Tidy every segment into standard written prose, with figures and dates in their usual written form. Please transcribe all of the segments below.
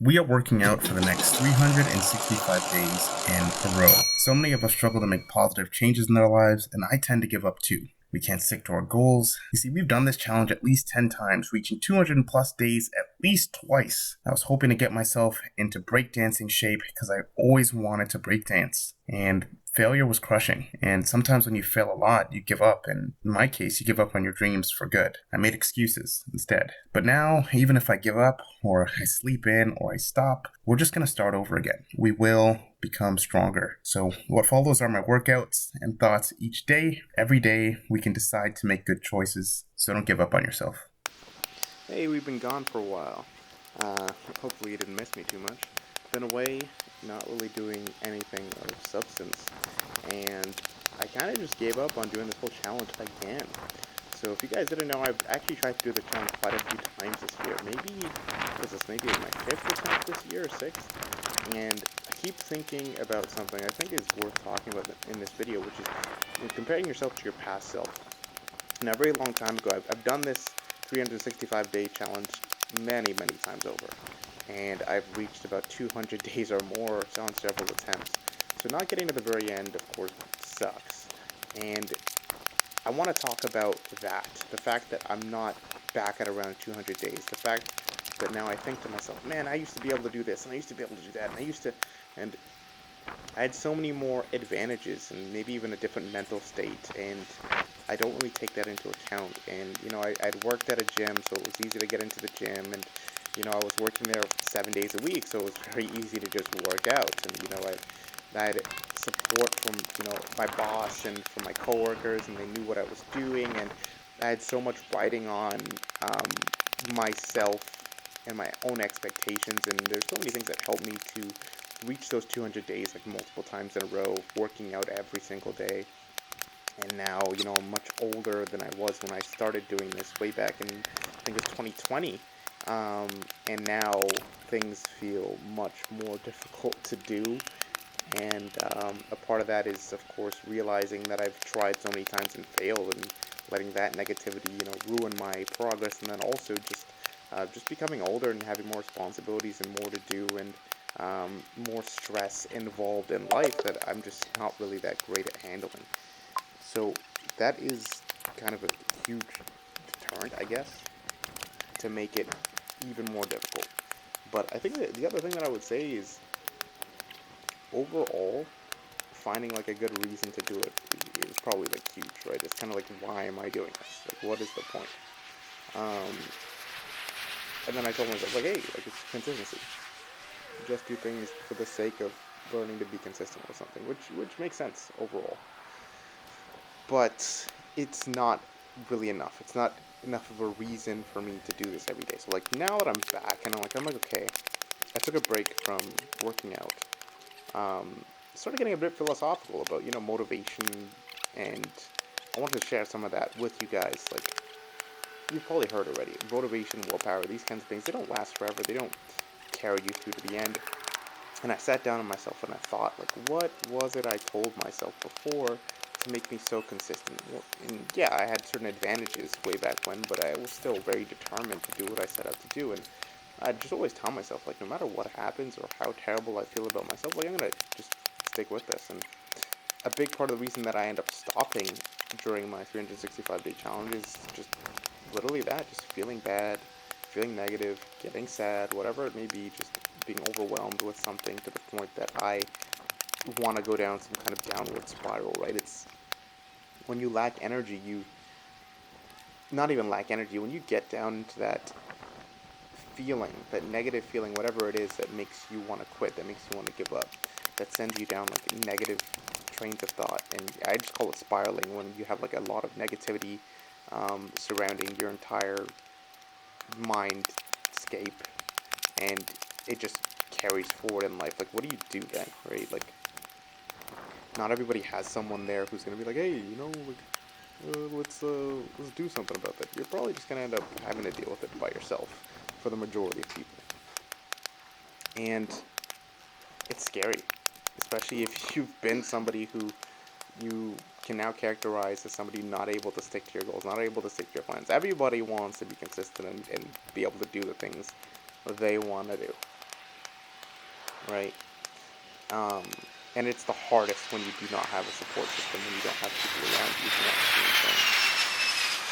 We are working out for the next 365 days in a row. So many of us struggle to make positive changes in their lives, and I tend to give up too. We can't stick to our goals. You see, we've done this challenge at least 10 times, reaching 200 plus days at least twice. I was hoping to get myself into breakdancing shape because I always wanted to breakdance. And failure was crushing. And sometimes when you fail a lot, you give up. And in my case, you give up on your dreams for good. I made excuses instead. But now, even if I give up, or I sleep in, or I stop, we're just going to start over again. We will become stronger. So what follows are my workouts and thoughts each day. Every day, we can decide to make good choices. So don't give up on yourself. Hey, we've been gone for a while. Uh, Hopefully you didn't miss me too much. Been away, not really doing anything of substance, and I kind of just gave up on doing this whole challenge again. So if you guys didn't know, I've actually tried to do the challenge quite a few times this year. Maybe my fifth attempt this year or sixth, and I keep thinking about something I think is worth talking about in this video, which is comparing yourself to your past self. Now, a very long time ago, I've done this 365-day challenge many times over, and I've reached about 200 days or more on several attempts. So not getting to the very end, of course, sucks. And I want to talk about that, the fact that I'm not back at around 200 days, the fact that now I think to myself, man, I used to be able to do this, and I used to be able to do that, and I had so many more advantages and maybe even a different mental state, and I don't really take that into account. And I'd worked at a gym, so it was easy to get into the gym, and I was working there 7 days a week, so it was very easy to just work out. And I had support from my boss and from my coworkers, and they knew what I was doing, and I had so much riding on myself and my own expectations. And there's so many things that helped me to reach those 200 days like multiple times in a row, working out every single day. And now, I'm much older than I was when I started doing this way back in, I think it was 2020. Um, and now things feel much more difficult to do. And a part of that is, of course, realizing that I've tried so many times and failed, and letting that negativity, ruin my progress. And then also just becoming older and having more responsibilities and more to do, and more stress involved in life that I'm just not really that great at handling. So that is kind of a huge deterrent, I guess, to make it even more difficult. But I think that the other thing that I would say is overall, finding like a good reason to do it is probably like huge, right? It's kind of like, why am I doing this? Like, what is the point? Um, and then I told myself, like, hey, like, it's consistency. Just do things for the sake of learning to be consistent with something, which makes sense overall. But it's not really enough. It's not enough of a reason for me to do this every day. So like now that I'm back and I'm like okay, I took a break from working out. Started getting a bit philosophical about motivation, and I wanted to share some of that with you guys. Like you've probably heard already, motivation, willpower, these kinds of things, they don't last forever. They don't carry you through to the end. And I sat down on myself and I thought, like, what was it I told myself before to make me so consistent? Well, and yeah, I had certain advantages way back when, but I was still very determined to do what I set out to do. And I just always tell myself, like, no matter what happens or how terrible I feel about myself, like, I'm gonna just stick with this. And a big part of the reason that I end up stopping during my 365-day challenge is just literally that, just feeling bad, feeling negative, getting sad, whatever it may be, just being overwhelmed with something to the point that I want to go down some kind of downward spiral, right? It's when you lack energy, you not even lack energy, when you get down into that feeling, that negative feeling, whatever it is that makes you want to quit, that makes you want to give up, that sends you down like negative trains of thought. And I just call it spiraling when you have like a lot of negativity surrounding your entire mindscape, and it just carries forward in life. Like, what do you do then, right? Like, not everybody has someone there who's gonna be like, hey, like, let's do something about that. You're probably just gonna end up having to deal with it by yourself for the majority of people, and it's scary, especially if you've been somebody who you can now characterize as somebody not able to stick to your goals, not able to stick to your plans. Everybody wants to be consistent and be able to do the things they want to do. right? Um, and it's the hardest when you do not have a support system, when you don't have people around you who want the same thing.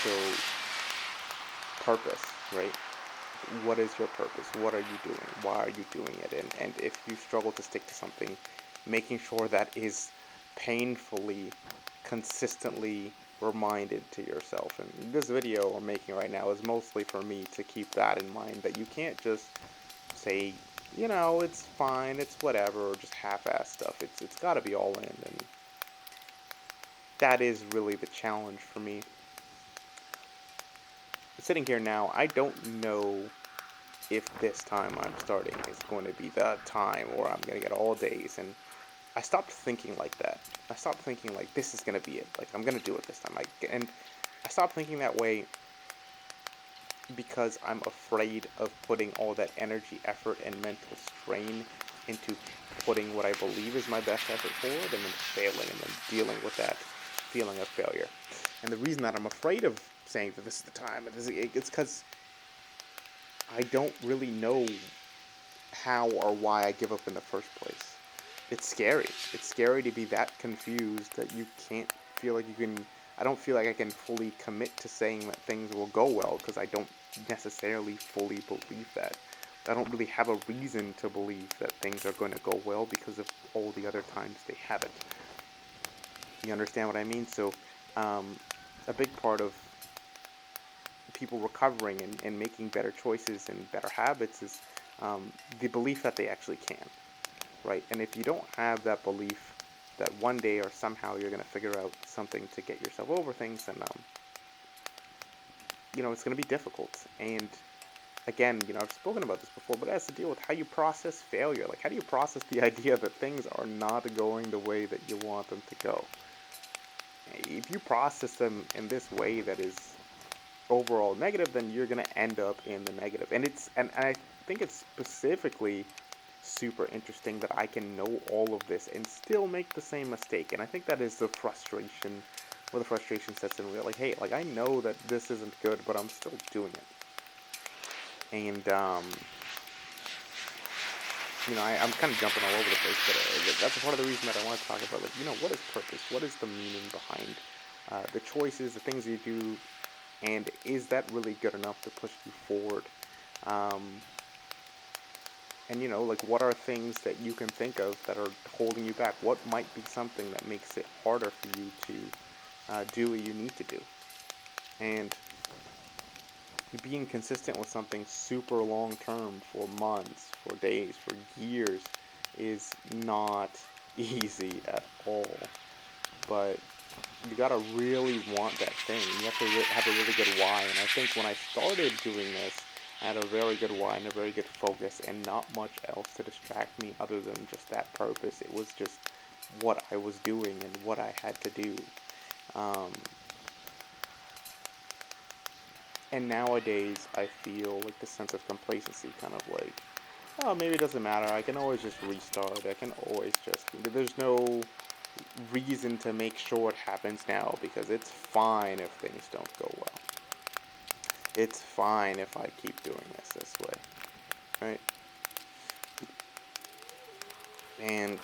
So, purpose, right? What is your purpose? What are you doing? Why are you doing it? And if you struggle to stick to something, making sure that is painfully, consistently reminded to yourself. And this video I'm making right now is mostly for me to keep that in mind, that you can't just say, it's fine, it's whatever, or just half-ass stuff. It's got to be all in, and that is really the challenge for me. Sitting here now, I don't know if this time I'm starting is going to be the time or I'm going to get all days. And I stopped thinking like that. I stopped thinking like this is going to be it. Like I'm going to do it this time. And I stopped thinking that way because I'm afraid of putting all that energy, effort, and mental strain into putting what I believe is my best effort forward and then failing and then dealing with that feeling of failure. And the reason that I'm afraid of saying that this is the time, it's because I don't really know how or why I give up in the first place. It's scary. It's scary to be that confused that you can't feel like you can. I don't feel like I can fully commit to saying that things will go well because I don't necessarily fully believe that. I don't really have a reason to believe that things are going to go well because of all the other times they haven't. You understand what I mean? So, um, a big part of people recovering and making better choices and better habits is the belief that they actually can, right? And if you don't have that belief that one day or somehow you're going to figure out something to get yourself over things, then it's going to be difficult. And again, I've spoken about this before, but it has to deal with how you process failure. Like, how do you process the idea that things are not going the way that you want them to go? If you process them in this way that is overall negative, then you're going to end up in the negative. And I think it's specifically super interesting that I can know all of this and still make the same mistake. And I think that is the frustration, where the frustration sets in. We're like, hey, like I know that this isn't good, but I'm still doing it. And I'm kind of jumping all over the place, but that's a part of the reason that I want to talk about, like, what is purpose? What is the meaning behind the choices, the things you do, and is that really good enough to push you forward? And like, what are things that you can think of that are holding you back? What might be something that makes it harder for you to do what you need to do? And being consistent with something super long term for months, for days, for years is not easy at all. But you gotta really want that thing. You have to have a really good why. And I think when I started doing this, I had a very good why and a very good focus, and not much else to distract me other than just that purpose. It was just what I was doing and what I had to do. Um, and nowadays, I feel like the sense of complacency, kind of like, oh, maybe it doesn't matter. I can always just restart. I can always just. There's no reason to make sure it happens now because it's fine if things don't go well. It's fine if I keep doing this way, right? And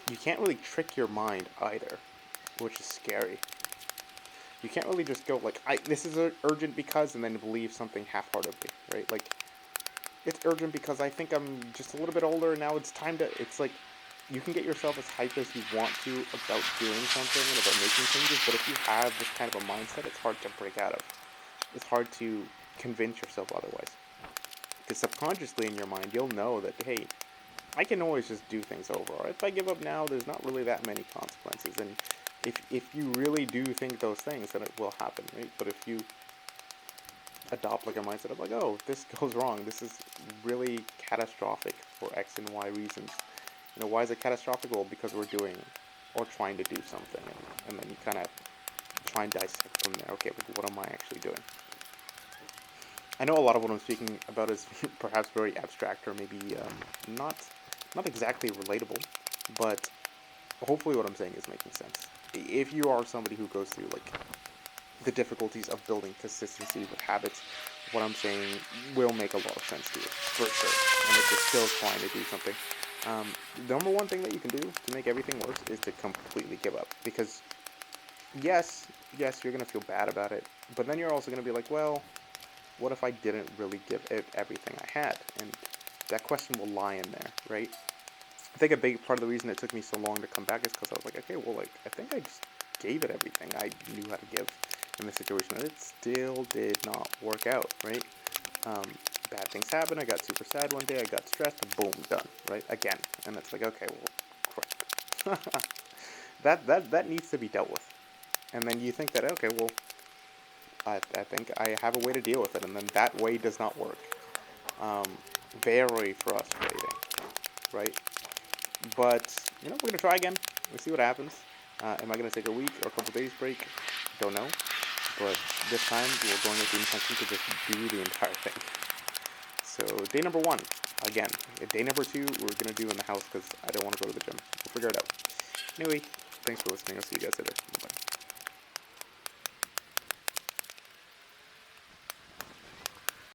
you can't really trick your mind either, which is scary. You can't really just go like, this is urgent because, and then believe something half-heartedly, right? Like, it's urgent because I think I'm just a little bit older and now it's time to. It's like you can get yourself as hyped as you want to about doing something and about making changes, but if you have this kind of a mindset, it's hard to break out of. It's hard to convince yourself otherwise. Because subconsciously in your mind, you'll know that, hey, I can always just do things over. Or if I give up now, there's not really that many consequences. And if you really do think those things, then it will happen, right? But if you adopt like a mindset of like, oh, if this goes wrong, this is really catastrophic for X and Y reasons. Why is it catastrophic? Well, because we're doing or trying to do something, and then you kind of try and dissect from there. Okay, like what am I actually doing? I know a lot of what I'm speaking about is perhaps very abstract or maybe not exactly relatable, but hopefully what I'm saying is making sense. If you are somebody who goes through like the difficulties of building consistency with habits, what I'm saying will make a lot of sense to you, for sure. And if you're still trying to do something, the number one thing that you can do to make everything worse is to completely give up. Because yes, yes, you're gonna feel bad about it, but then you're also gonna be like, well, what if I didn't really give it everything I had? And that question will lie in there, right? I think a big part of the reason it took me so long to come back is because I was like, okay, well, like, I think I just gave it everything I knew how to give in this situation, and it still did not work out, right? Um, Bad things happen. I got super sad one day. I got stressed. Boom, done, right? Again, and it's like, okay, well, crap. That needs to be dealt with, and then you think that, okay, well, I think I have a way to deal with it, and then that way does not work. Um, Very frustrating, right? But, we're going to try again. We'll see what happens. Am I going to take a week or a couple days break? Don't know. But this time, we're going with the intention to just do the entire thing. So, day number 1, again. Day number 2, we're going to do in the house because I don't want to go to the gym. We'll figure it out. Anyway, thanks for listening. I'll see you guys later. Bye.